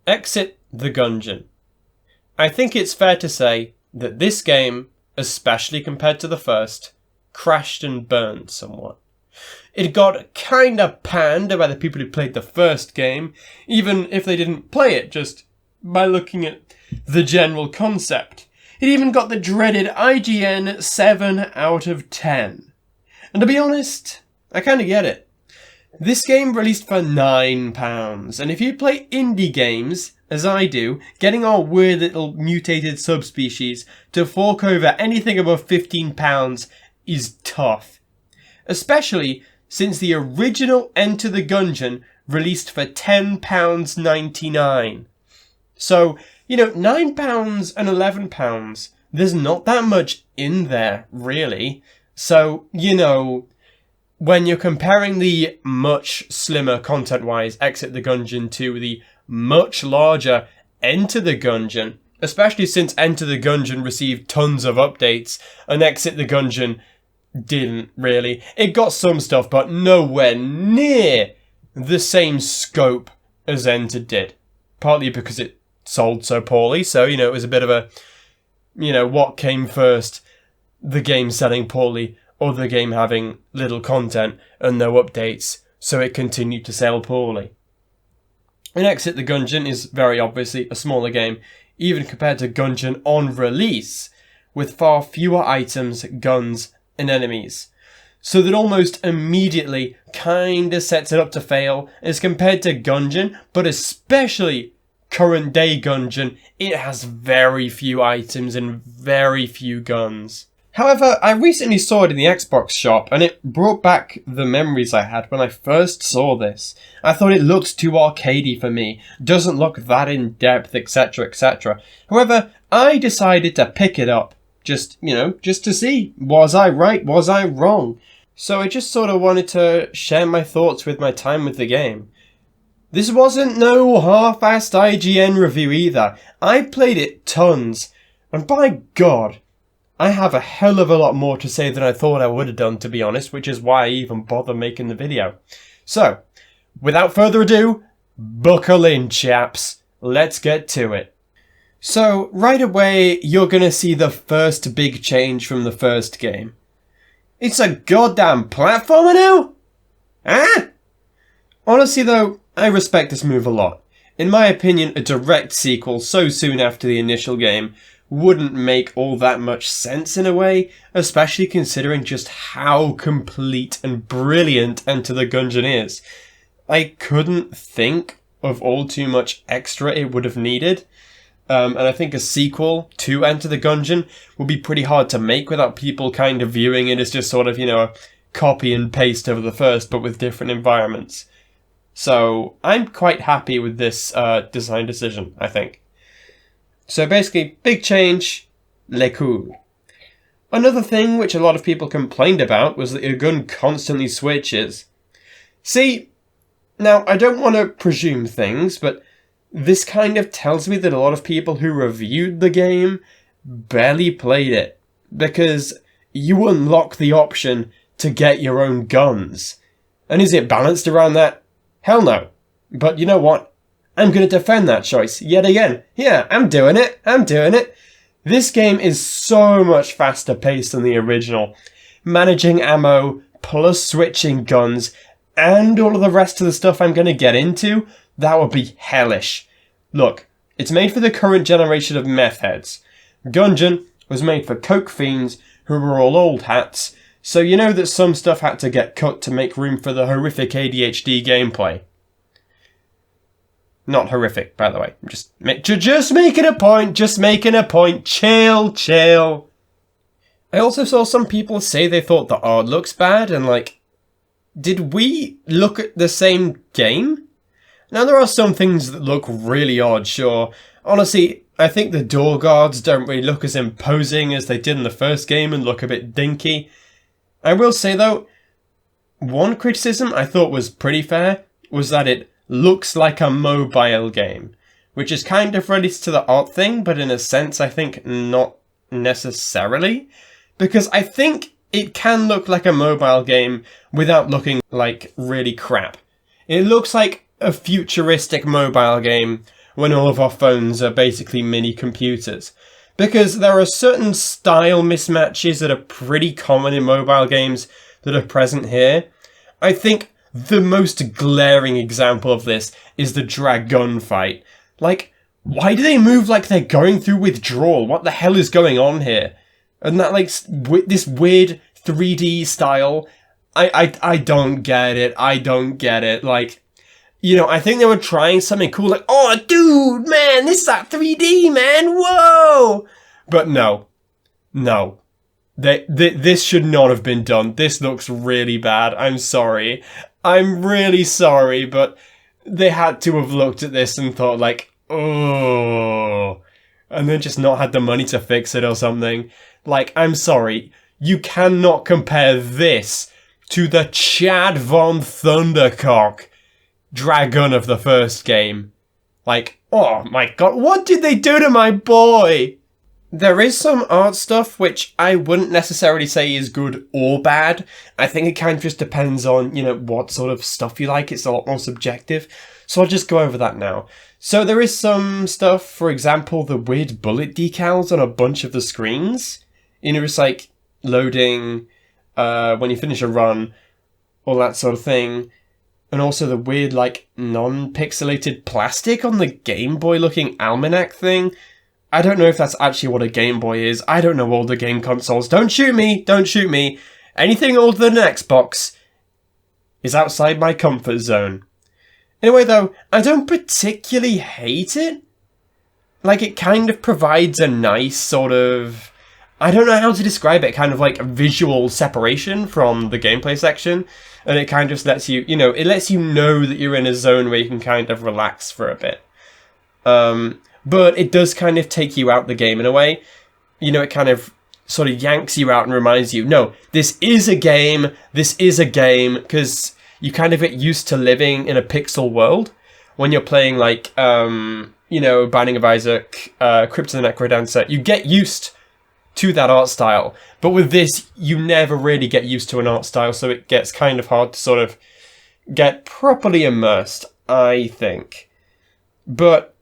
Exit the Gungeon. I think it's fair to say that this game, especially compared to the first, crashed and burned somewhat. It got kinda panned by the people who played the first game, even if they didn't play it, just by looking at the general concept. It even got the dreaded IGN 7 out of 10. And to be honest, I kinda get it. This game released for £9, and if you play indie games, as I do, getting our weird little mutated subspecies to fork over anything above £15 is tough. Especially since the original Enter the Gungeon released for £10.99. So, £9 and £11, there's not that much in there, really. So, when you're comparing the much slimmer content-wise Exit the Gungeon to the much larger Enter the Gungeon, especially since Enter the Gungeon received tons of updates and Exit the Gungeon didn't really. It got some stuff, but nowhere near the same scope as Enter did. Partly because it sold so poorly, so, it was a bit of a, what came first? The game selling poorly, or the game having little content and no updates, so it continued to sell poorly. And Exit the Gungeon is very obviously a smaller game, even compared to Gungeon on release, with far fewer items, guns, and enemies. So that almost immediately kinda sets it up to fail as compared to Gungeon, but especially current day Gungeon, it has very few items and very few guns. However, I recently saw it in the Xbox shop, and it brought back the memories I had when I first saw this. I thought it looked too arcadey for me, doesn't look that in-depth, etc, etc. However, I decided to pick it up, just to see, was I right, was I wrong? So I just sort of wanted to share my thoughts with my time with the game. This wasn't no half-assed IGN review either. I played it tons, and by God, I have a hell of a lot more to say than I thought I would have done, to be honest, which is why I even bother making the video. So, without further ado, buckle in, chaps. Let's get to it. So, right away, you're gonna see the first big change from the first game. It's a goddamn platformer now? Huh? Honestly though, I respect this move a lot. In my opinion, a direct sequel so soon after the initial game wouldn't make all that much sense in a way, especially considering just how complete and brilliant Enter the Gungeon is. I couldn't think of all too much extra it would have needed, and I think a sequel to Enter the Gungeon would be pretty hard to make without people kind of viewing it as just sort of, a copy and paste of the first, but with different environments. So I'm quite happy with this design decision, I think. So basically, big change, le cool. Another thing which a lot of people complained about was that your gun constantly switches. See, now I don't want to presume things, but this kind of tells me that a lot of people who reviewed the game barely played it, because you unlock the option to get your own guns. And is it balanced around that? Hell no. But you know what? I'm going to defend that choice yet again. Yeah, I'm doing it. This game is so much faster paced than the original. Managing ammo, plus switching guns, and all of the rest of the stuff I'm going to get into, that would be hellish. Look, it's made for the current generation of meth heads. Gungeon was made for coke fiends who were all old hats, so you know that some stuff had to get cut to make room for the horrific ADHD gameplay. Not horrific, by the way. Just making a point. Chill. I also saw some people say they thought the art looks bad, and did we look at the same game? Now, there are some things that look really odd, sure. Honestly, I think the door guards don't really look as imposing as they did in the first game and look a bit dinky. I will say, though, one criticism I thought was pretty fair was that it looks like a mobile game, which is kind of related to the art thing, but in a sense I think not necessarily, because I think it can look like a mobile game without looking like really crap. It looks like a futuristic mobile game when all of our phones are basically mini computers. Because there are certain style mismatches that are pretty common in mobile games that are present here. I think the most glaring example of this is the dragon fight. Like, why do they move like they're going through withdrawal? What the hell is going on here? And that, like, this weird 3D style, I don't get it. I don't get it. Like, you know, I think they were trying something cool, like, oh, dude, man, this is that 3D, man, whoa! But no. This should not have been done. This looks really bad. I'm sorry. I'm really sorry, but they had to have looked at this and thought, like, oh, and then just not had the money to fix it or something. Like, I'm sorry, you cannot compare this to the Chad Von Thundercock dragon of the first game. Like, oh my god, what did they do to my boy? There is some art stuff which I wouldn't necessarily say is good or bad. I think it kind of just depends on, you know, what sort of stuff you like. It's a lot more subjective. So I'll just go over that now. So there is some stuff, for example, the weird bullet decals on a bunch of the screens. You know, it's like loading when you finish a run, all that sort of thing. And also the weird, like, non-pixelated plastic on the Game Boy looking almanac thing. I don't know if that's actually what a Game Boy is. I don't know older game consoles. Don't shoot me! Don't shoot me! Anything older than an Xbox is outside my comfort zone. Anyway, though, I don't particularly hate it. Like, it kind of provides a nice sort of... I don't know how to describe it, kind of like a visual separation from the gameplay section. And it kind of just lets you, you know, it lets you know that you're in a zone where you can kind of relax for a bit. But it does kind of take you out the game in a way. You know, it kind of sort of yanks you out and reminds you, no, this is a game, because you kind of get used to living in a pixel world when you're playing, like, you know, Binding of Isaac, Crypt of the Necrodancer. You get used to that art style. But with this, you never really get used to an art style, so it gets kind of hard to sort of get properly immersed, I think. But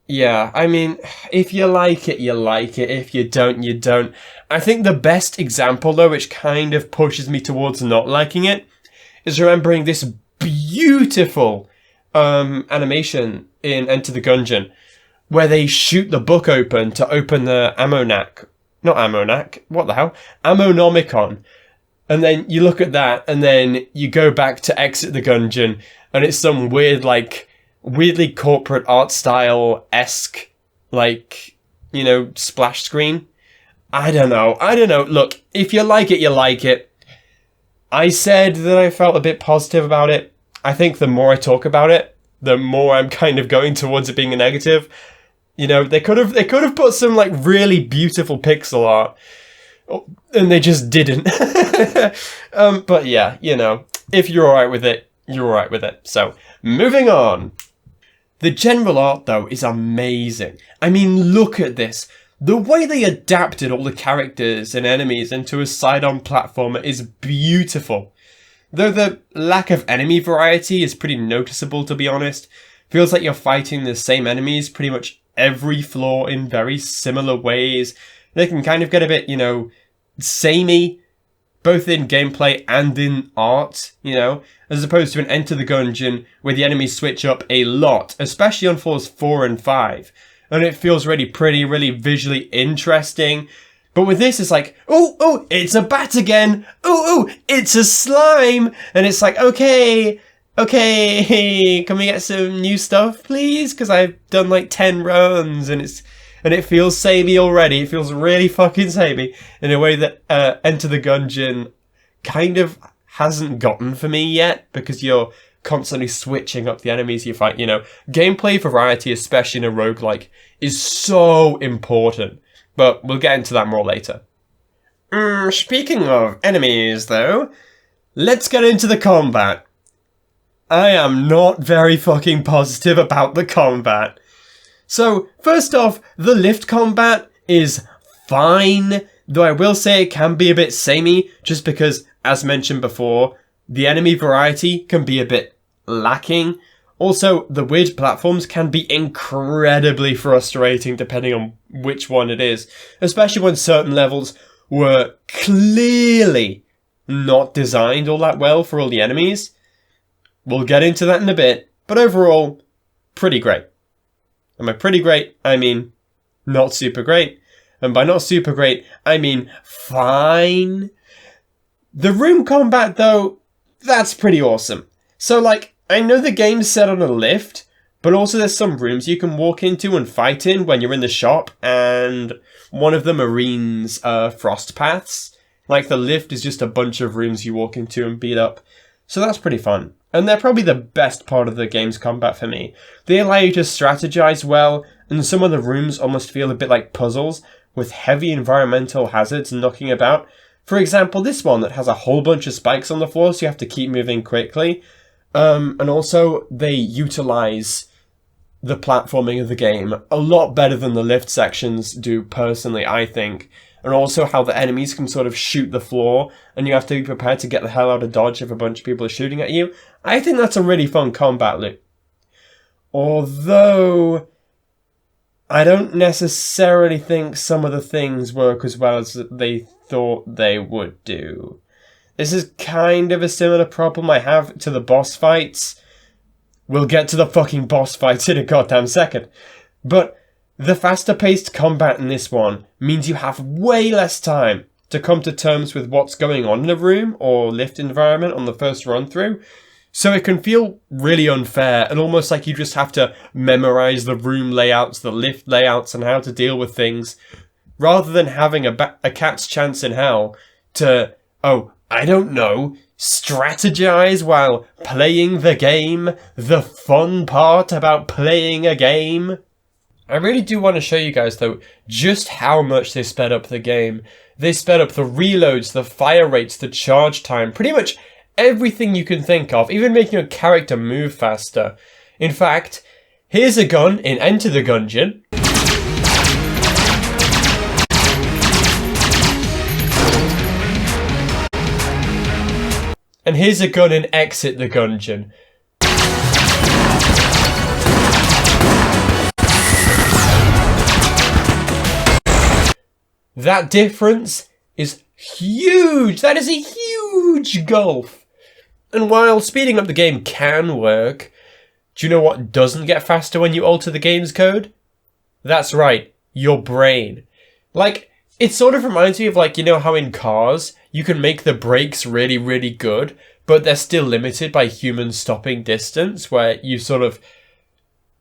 yeah, I mean, if you like it, you like it. If you don't, you don't. I think the best example, though, which kind of pushes me towards not liking it, is remembering this beautiful animation in Enter the Gungeon, where they shoot the book open to open the Ammonac. Not Ammonac, what the hell? Ammonomicon. And then you look at that, and then you go back to exit the Gungeon, and it's some weird, like, weirdly corporate art style-esque, like, you know, splash screen. I don't know. Look, if you like it, you like it. I said that I felt a bit positive about it. I think the more I talk about it, the more I'm kind of going towards it being a negative. You know, they could have put some, like, really beautiful pixel art, and they just didn't. But yeah, you know, if you're alright with it, you're alright with it. So, moving on. The general art, though, is amazing. I mean, look at this. The way they adapted all the characters and enemies into a side-on platformer is beautiful. Though the lack of enemy variety is pretty noticeable, to be honest. Feels like you're fighting the same enemies pretty much every floor in very similar ways. They can kind of get a bit, you know, samey, both in gameplay and in art, you know, as opposed to an Enter the Gungeon where the enemies switch up a lot, especially on floors 4 and 5. And it feels really pretty, really visually interesting. But with this, it's like, oh, it's a bat again. Oh, it's a slime. And it's like, okay, can we get some new stuff, please? Because I've done like 10 runs and it feels samey already. It feels really fucking samey in a way that Enter the Gungeon kind of hasn't gotten for me yet, because you're constantly switching up the enemies you fight, you know. Gameplay variety, especially in a roguelike, is so important. But we'll get into that more later. Speaking of enemies, though, let's get into the combat. I am not very fucking positive about the combat. So, first off, the lift combat is fine, though I will say it can be a bit samey, just because, as mentioned before, the enemy variety can be a bit lacking. Also, the weird platforms can be incredibly frustrating depending on which one it is, especially when certain levels were clearly not designed all that well for all the enemies. We'll get into that in a bit, but overall, pretty great. And by pretty great, I mean not super great. And by not super great, I mean fine. The room combat, though, that's pretty awesome. So, like, I know the game's set on a lift, but also there's some rooms you can walk into and fight in when you're in the shop, and one of the marines frost paths. Like, the lift is just a bunch of rooms you walk into and beat up. So that's pretty fun. And they're probably the best part of the game's combat for me. They allow you to strategize well, and some of the rooms almost feel a bit like puzzles, with heavy environmental hazards knocking about. For example, this one that has a whole bunch of spikes on the floor, so you have to keep moving quickly. And also, they utilize the platforming of the game a lot better than the lift sections do, personally, I think. And also how the enemies can sort of shoot the floor, and you have to be prepared to get the hell out of dodge if a bunch of people are shooting at you. I think that's a really fun combat loop. Although, I don't necessarily think some of the things work as well as they thought they would do. This is kind of a similar problem I have to the boss fights. We'll get to the fucking boss fights in a goddamn second. But the faster paced combat in this one means you have way less time to come to terms with what's going on in a room or lift environment on the first run through. So it can feel really unfair and almost like you just have to memorize the room layouts, the lift layouts, and how to deal with things, rather than having a cat's chance in hell to, I don't know, strategize while playing the game, the fun part about playing a game. I really do want to show you guys, though, just how much they sped up the game. They sped up the reloads, the fire rates, the charge time, pretty much everything you can think of, even making a character move faster. In fact, here's a gun in Enter the Gungeon. And here's a gun in Exit the Gungeon. That difference is huge. That is a huge gulf. And while speeding up the game can work, do you know what doesn't get faster when you alter the game's code? That's right, your brain. Like, it sort of reminds me of, like, you know how in cars, you can make the brakes really, really good, but they're still limited by human stopping distance, where you sort of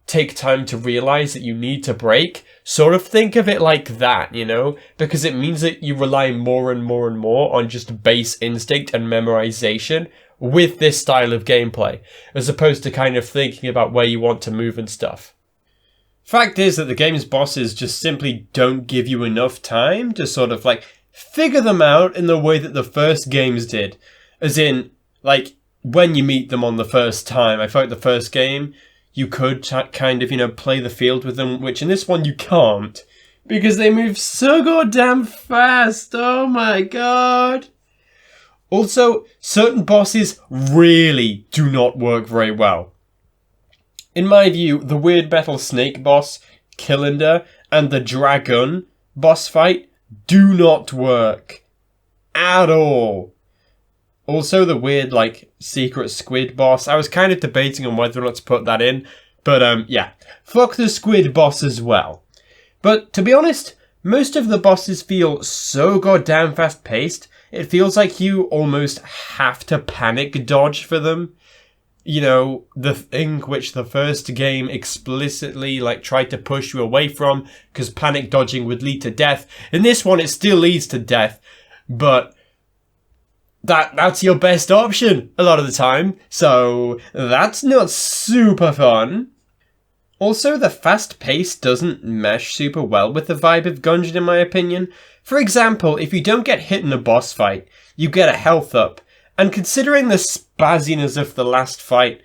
take time to realize that you need to brake. Sort of think of it like that, you know? Because it means that you rely more and more and more on just base instinct and memorization with this style of gameplay, as opposed to kind of thinking about where you want to move and stuff. Fact is that the game's bosses just simply don't give you enough time to sort of, like, figure them out in the way that the first games did. As in, like, when you meet them on the first time. I felt like the first game, you could kind of, you know, play the field with them, which in this one you can't, because they move so goddamn fast. Oh my god. Also, certain bosses really do not work very well. In my view, the weird metal snake boss, Killinder, and the dragon boss fight do not work at all. Also, the weird, like, secret squid boss, I was kind of debating on whether or not to put that in, but, yeah, fuck the squid boss as well. But, to be honest, most of the bosses feel so goddamn fast-paced, it feels like you almost have to panic dodge for them. You know, the thing which the first game explicitly, like, tried to push you away from, because panic dodging would lead to death. In this one, it still leads to death, but that's your best option a lot of the time, so that's not super fun. Also, the fast pace doesn't mesh super well with the vibe of Gungeon, in my opinion. For example, if you don't get hit in a boss fight, you get a health up. And considering the spazziness of the last fight,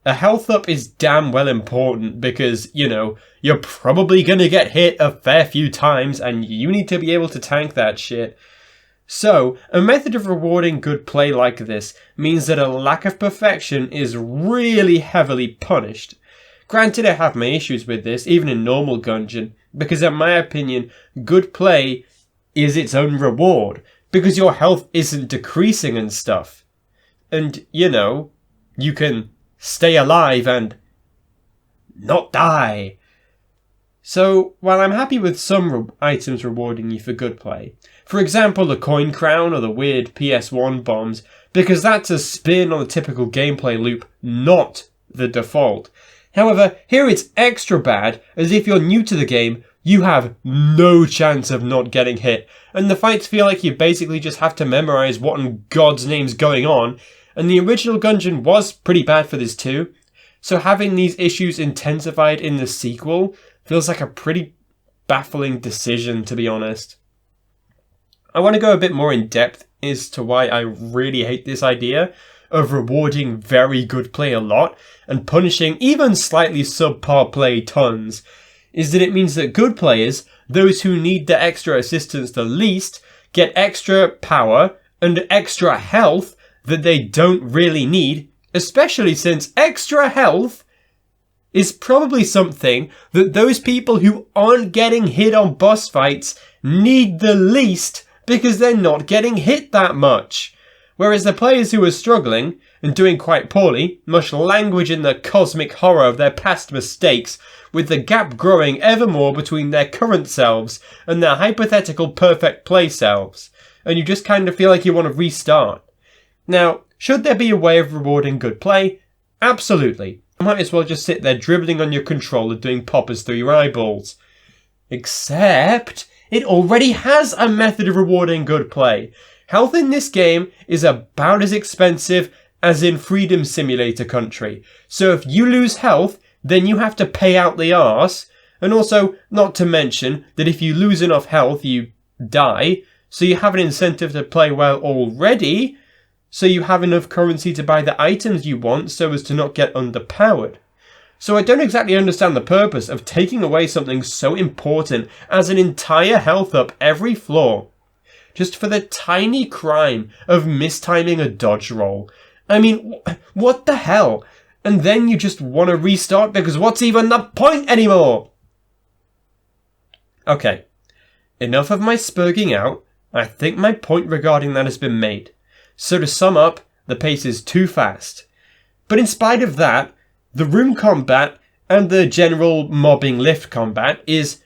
a health up is damn well important because, you know, you're probably gonna get hit a fair few times and you need to be able to tank that shit. So, a method of rewarding good play like this means that a lack of perfection is really heavily punished. Granted, I have my issues with this, even in normal Gungeon, because in my opinion, good play is its own reward, because your health isn't decreasing and stuff. And, you can stay alive and not die. So, while I'm happy with some items rewarding you for good play, for example the coin crown or the weird PS1 bombs, because that's a spin on the typical gameplay loop, not the default. However, here it's extra bad, as if you're new to the game, you have no chance of not getting hit, and the fights feel like you basically just have to memorize what in God's name's going on, and the original Gungeon was pretty bad for this too, so having these issues intensified in the sequel feels like a pretty baffling decision, to be honest. I want to go a bit more in depth as to why I really hate this idea of rewarding very good play a lot and punishing even slightly subpar play tons, is that it means that good players, those who need the extra assistance the least, get extra power and extra health that they don't really need, especially since extra health is probably something that those people who aren't getting hit on boss fights need the least because they're not getting hit that much. Whereas the players who are struggling and doing quite poorly must languish in the cosmic horror of their past mistakes, with the gap growing ever more between their current selves and their hypothetical perfect play selves, and you just kind of feel like you want to restart. Now, should there be a way of rewarding good play? Absolutely. You might as well just sit there dribbling on your controller doing poppers through your eyeballs. Except, it already has a method of rewarding good play. Health in this game is about as expensive as in Freedom Simulator country. So if you lose health, then you have to pay out the arse. And also, not to mention that if you lose enough health, you die. So you have an incentive to play well already. So you have enough currency to buy the items you want so as to not get underpowered. So I don't exactly understand the purpose of taking away something so important as an entire health up every floor, just for the tiny crime of mistiming a dodge roll. I mean, what the hell? And then you just want to restart because what's even the point anymore? Okay, enough of my spurging out. I think my point regarding that has been made. So to sum up, the pace is too fast. But in spite of that, the room combat and the general mobbing lift combat is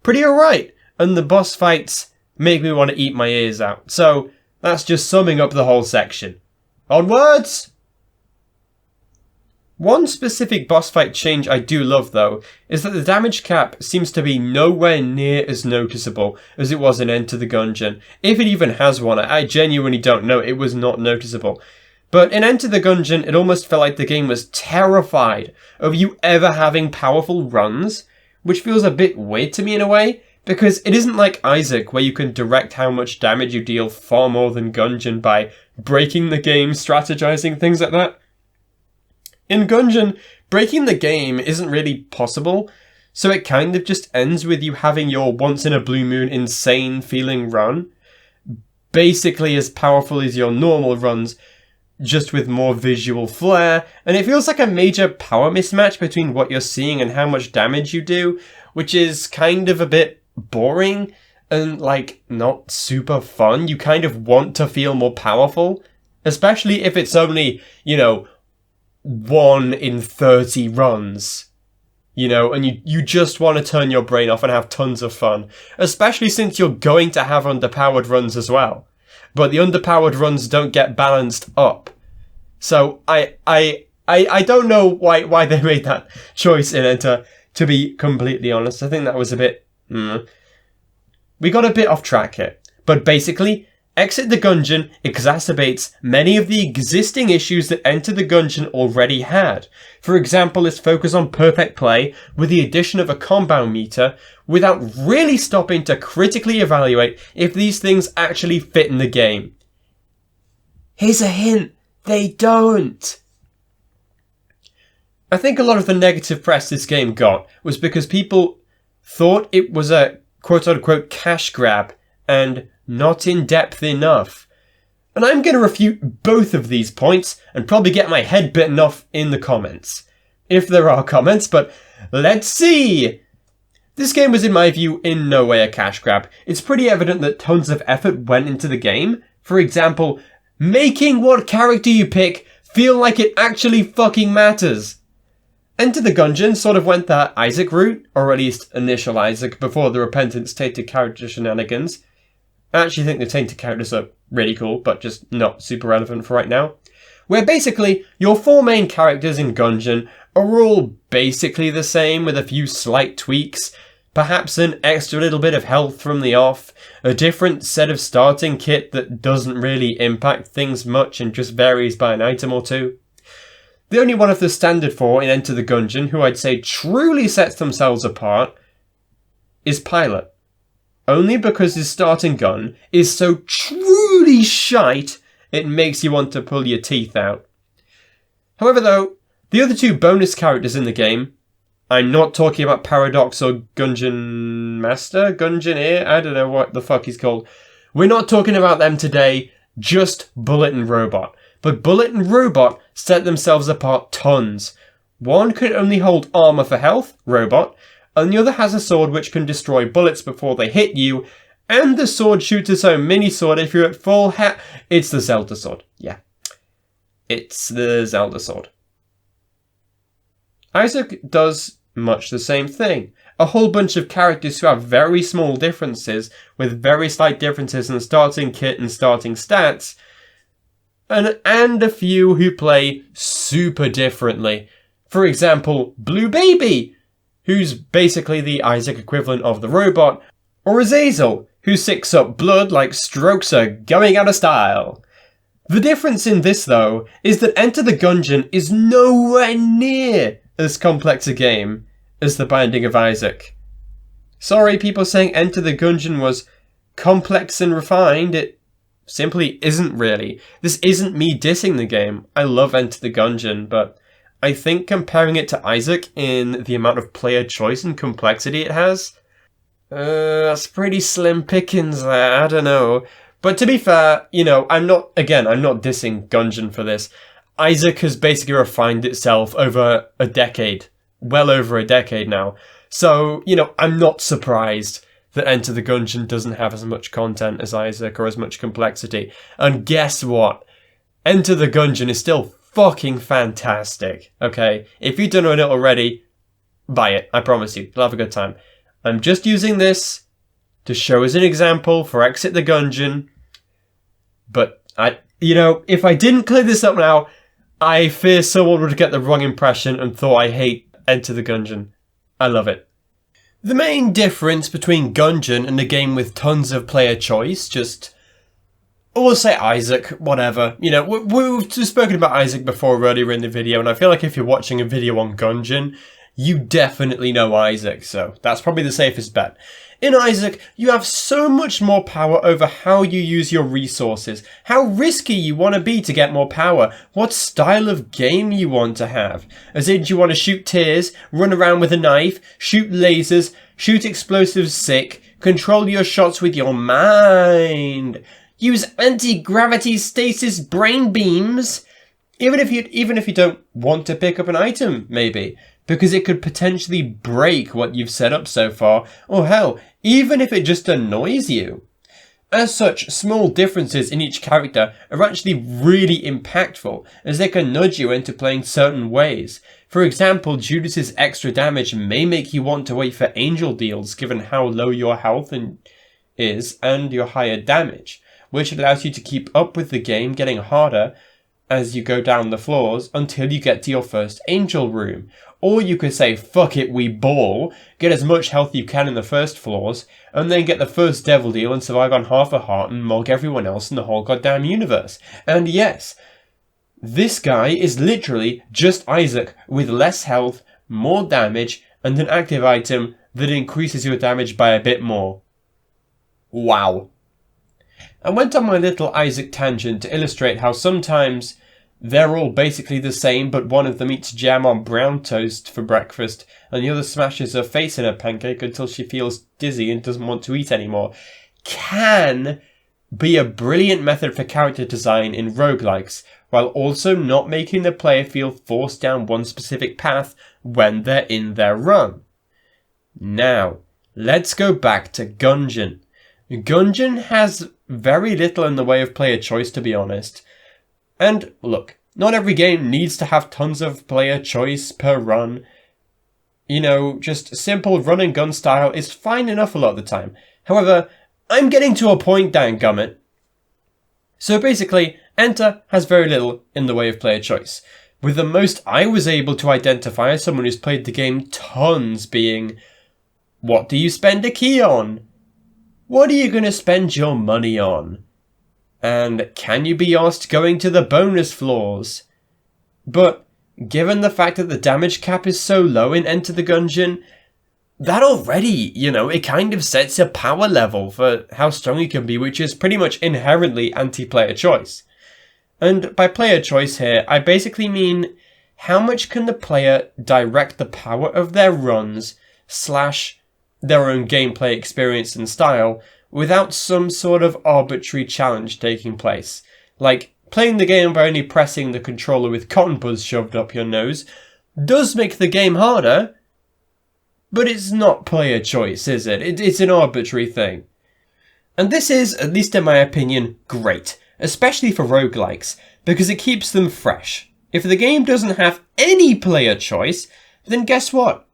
pretty alright, and the boss fights make me want to eat my ears out. So that's just summing up the whole section. Onwards! One specific boss fight change I do love though, is that the damage cap seems to be nowhere near as noticeable as it was in Enter the Gungeon. If it even has one, I genuinely don't know, it was not noticeable. But in Enter the Gungeon, it almost felt like the game was terrified of you ever having powerful runs, which feels a bit weird to me in a way, because it isn't like Isaac where you can direct how much damage you deal far more than Gungeon by breaking the game, strategizing, things like that. In Gungeon, breaking the game isn't really possible, so it kind of just ends with you having your once-in-a-blue-moon insane feeling run, basically as powerful as your normal runs, just with more visual flair, and it feels like a major power mismatch between what you're seeing and how much damage you do, which is kind of a bit boring and, like, not super fun. You kind of want to feel more powerful, especially if it's only, 1 in 30 runs, and you just want to turn your brain off and have tons of fun, especially since you're going to have underpowered runs as well. But the underpowered runs don't get balanced up. So I don't know why they made that choice in Enter, to be completely honest. I think that was a bit... We got a bit off track here. But basically, Exit the Gungeon exacerbates many of the existing issues that Enter the Gungeon already had. For example, its focus on perfect play with the addition of a combo meter without really stopping to critically evaluate if these things actually fit in the game. Here's a hint, they don't. I think a lot of the negative press this game got was because people thought it was a quote-unquote cash grab and not in-depth enough. And I'm going to refute both of these points and probably get my head bitten off in the comments. If there are comments, but let's see! This game was, in my view, in no way a cash grab. It's pretty evident that tons of effort went into the game. For example, making what character you pick feel like it actually fucking matters. Enter the Gungeon sort of went that Isaac route, or at least initial Isaac, before the Repentance tainted character shenanigans. I actually think the tainted characters are really cool, but just not super relevant for right now. Where basically, your 4 main characters in Gungeon are all basically the same with a few slight tweaks, perhaps an extra little bit of health from the off, a different set of starting kit that doesn't really impact things much and just varies by an item or two. The only one of the standard 4 in Enter the Gungeon who I'd say truly sets themselves apart is Pilot. Only because his starting gun is so truly shite it makes you want to pull your teeth out. However though, the other 2 bonus characters in the game, I'm not talking about Paradox or Gungeon Master? Gungeoneer? I don't know what the fuck he's called. We're not talking about them today, just Bullet and Robot. But Bullet and Robot set themselves apart tons. One could only hold armor for health, Robot, and the other has a sword which can destroy bullets before they hit you, and the sword shoots its own mini-sword if you're at full health. It's the Zelda sword, yeah. It's the Zelda sword. Isaac does much the same thing. A whole bunch of characters who have very small differences, with very slight differences in starting kit and starting stats, and a few who play super differently. For example, Blue Baby, who's basically the Isaac equivalent of the robot, or Azazel, who sicks up blood like strokes are going out of style. The difference in this, though, is that Enter the Gungeon is nowhere near as complex a game as The Binding of Isaac. Sorry, people saying Enter the Gungeon was complex and refined, it simply isn't really. This isn't me dissing the game. I love Enter the Gungeon, but I think comparing it to Isaac in the amount of player choice and complexity it has, that's pretty slim pickings there, I don't know. But to be fair, you know, I'm not dissing Gungeon for this. Isaac has basically refined itself over a decade. Well over a decade now. So, you know, I'm not surprised that Enter the Gungeon doesn't have as much content as Isaac or as much complexity. And guess what? Enter the Gungeon is still fucking fantastic, okay? If you don't know it already, buy it. I promise you. You'll have a good time. I'm just using this to show as an example for Exit the Gungeon. But, if I didn't clear this up now, I fear someone would get the wrong impression and thought I hate Enter the Gungeon. I love it. The main difference between Gungeon and a game with tons of player choice, or say Isaac, whatever. You know, we've spoken about Isaac before earlier in the video, and I feel like if you're watching a video on Gungeon, you definitely know Isaac, so that's probably the safest bet. In Isaac, you have so much more power over how you use your resources, how risky you want to be to get more power, what style of game you want to have. As in, do you want to shoot tears, run around with a knife, shoot lasers, shoot explosives sick, control your shots with your mind, use anti-gravity stasis brain beams, even if you don't want to pick up an item, maybe, because it could potentially break what you've set up so far, or hell, even if it just annoys you. As such, small differences in each character are actually really impactful, as they can nudge you into playing certain ways. For example, Judas's extra damage may make you want to wait for angel deals given how low your health is and your higher damage, which allows you to keep up with the game getting harder as you go down the floors until you get to your first angel room. Or you could say, fuck it, we ball, get as much health you can in the first floors, and then get the first devil deal and survive on half a heart and mug everyone else in the whole goddamn universe. And yes, this guy is literally just Isaac with less health, more damage, and an active item that increases your damage by a bit more. Wow. I went on my little Isaac tangent to illustrate how sometimes they're all basically the same, but one of them eats jam on brown toast for breakfast, and the other smashes her face in a pancake until she feels dizzy and doesn't want to eat anymore. Can be a brilliant method for character design in roguelikes, while also not making the player feel forced down one specific path when they're in their run. Now, let's go back to Gungeon. Gungeon has very little in the way of player choice, to be honest. And look, not every game needs to have tons of player choice per run. You know, just simple run and gun style is fine enough a lot of the time. However, I'm getting to a point, danggummit. So basically, Enter has very little in the way of player choice, with the most I was able to identify as someone who's played the game tons being, what do you spend a key on? What are you going to spend your money on? And can you be asked going to the bonus floors? But given the fact that the damage cap is so low in Enter the Gungeon, that already, it kind of sets a power level for how strong you can be, which is pretty much inherently anti-player choice. And by player choice here, I basically mean how much can the player direct the power of their runs / their own gameplay experience and style without some sort of arbitrary challenge taking place. Like, playing the game by only pressing the controller with cotton buds shoved up your nose does make the game harder, but it's not player choice, is it? It's an arbitrary thing. And this is, at least in my opinion, great, especially for roguelikes, because it keeps them fresh. If the game doesn't have any player choice, then guess what?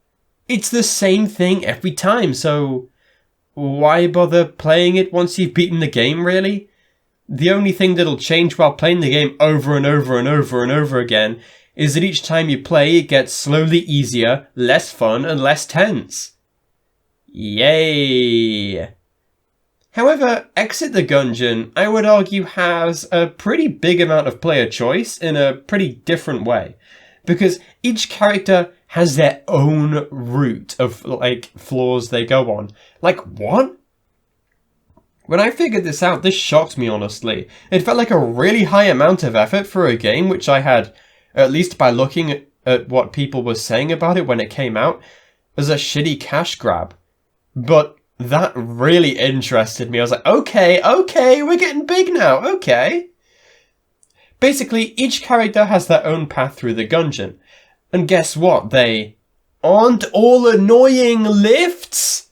It's the same thing every time, so why bother playing it once you've beaten the game, really? The only thing that'll change while playing the game over and over and over and over again is that each time you play, it gets slowly easier, less fun, and less tense. Yay! However, Exit the Gungeon, I would argue, has a pretty big amount of player choice in a pretty different way. Because each character has their own route of, floors they go on. Like, what? When I figured this out, this shocked me, honestly. It felt like a really high amount of effort for a game which I had, at least by looking at what people were saying about it when it came out, as a shitty cash grab. But that really interested me. I was like, okay, we're getting big now, okay. Basically, each character has their own path through the Gungeon. And guess what? They aren't all annoying lifts!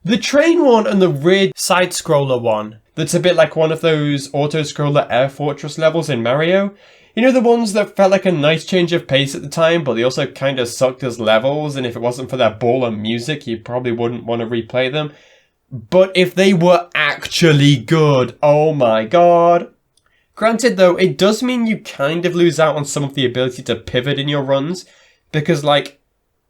The train one and the weird side-scroller one, that's a bit like one of those auto-scroller Air Fortress levels in Mario. You know, the ones that felt like a nice change of pace at the time, but they also kind of sucked as levels, and if it wasn't for their baller music, you probably wouldn't want to replay them. But if they were actually good, oh my god. Granted though, it does mean you kind of lose out on some of the ability to pivot in your runs, because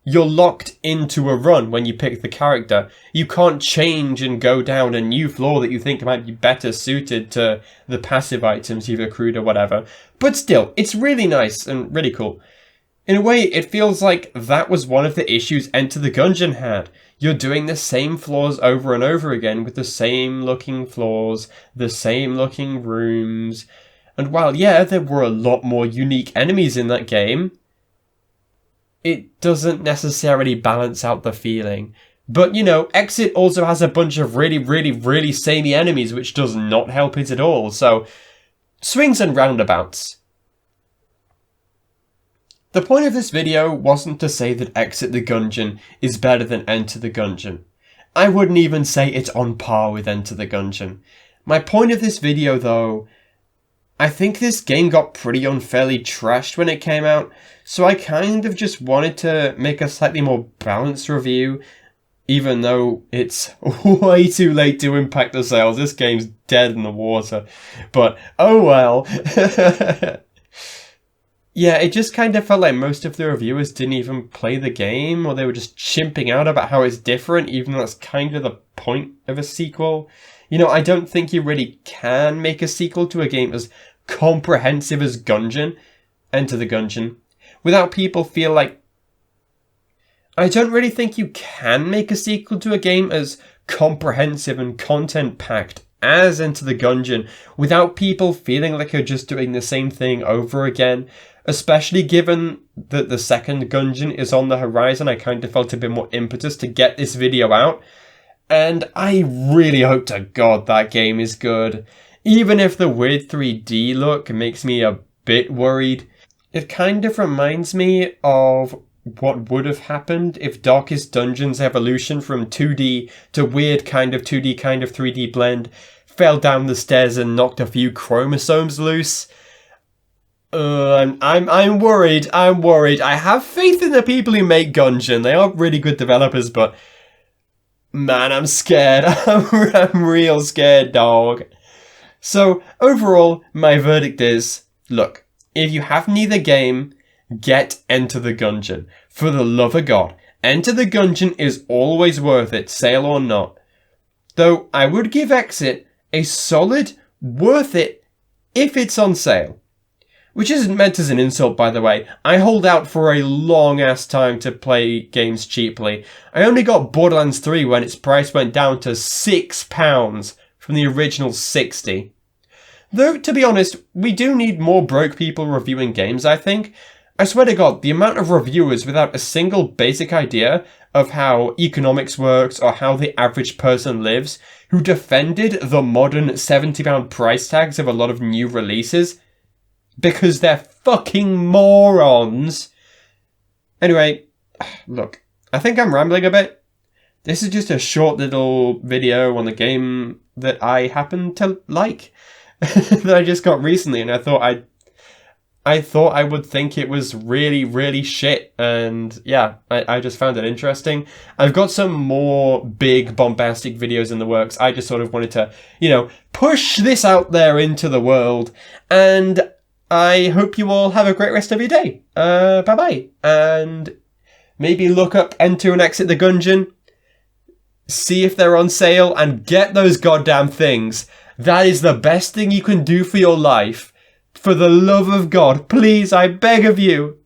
you're locked into a run when you pick the character. You can't change and go down a new floor that you think might be better suited to the passive items you've accrued or whatever. But still, it's really nice and really cool. In a way, it feels like that was one of the issues Enter the Gungeon had. You're doing the same floors over and over again with the same looking floors, the same looking rooms. And while, yeah, there were a lot more unique enemies in that game, it doesn't necessarily balance out the feeling. But, Exit also has a bunch of really, really, really samey enemies, which does not help it at all. So, swings and roundabouts. The point of this video wasn't to say that Exit the Gungeon is better than Enter the Gungeon. I wouldn't even say it's on par with Enter the Gungeon. My point of this video, though, I think this game got pretty unfairly trashed when it came out, so I kind of just wanted to make a slightly more balanced review, even though it's way too late to impact the sales. This game's dead in the water. But, oh well. Yeah, it just kind of felt like most of the reviewers didn't even play the game, or they were just chimping out about how it's different, even though that's kind of the point of a sequel. I don't think you really can make a sequel to a game as comprehensive as Gungeon, Enter the Gungeon, without people feel like... I don't really think you can make a sequel to a game as comprehensive and content-packed as Enter the Gungeon without people feeling like you're just doing the same thing over again. Especially given that the second Gungeon is on the horizon, I kind of felt a bit more impetus to get this video out. And I really hope to God that game is good. Even if the weird 3D look makes me a bit worried, it kind of reminds me of what would have happened if Darkest Dungeon's evolution from 2D to weird kind of 2D kind of 3D blend fell down the stairs and knocked a few chromosomes loose. I'm worried. I'm worried. I have faith in the people who make Gungeon. They are really good developers, but man, I'm scared. I'm real scared, dog. So overall, my verdict is: look, if you have neither game, get Enter the Gungeon. For the love of God, Enter the Gungeon is always worth it, sale or not. Though I would give Exit a solid worth it if it's on sale. Which isn't meant as an insult, by the way. I hold out for a long-ass time to play games cheaply. I only got Borderlands 3 when its price went down to £6 from the original 60. Though, to be honest, we do need more broke people reviewing games, I think. I swear to God, the amount of reviewers without a single basic idea of how economics works or how the average person lives, who defended the modern £70 price tags of a lot of new releases, because they're fucking morons. Anyway, look, I think I'm rambling a bit. This is just a short little video on the game that I happen to like, that I just got recently, and I thought I would think it was really, really shit, and yeah, I just found it interesting. I've got some more big, bombastic videos in the works. I just sort of wanted to, push this out there into the world, and I hope you all have a great rest of your day. Bye-bye. And maybe look up Enter and Exit the Gungeon, see if they're on sale, and get those goddamn things. That is the best thing you can do for your life. For the love of God, please, I beg of you.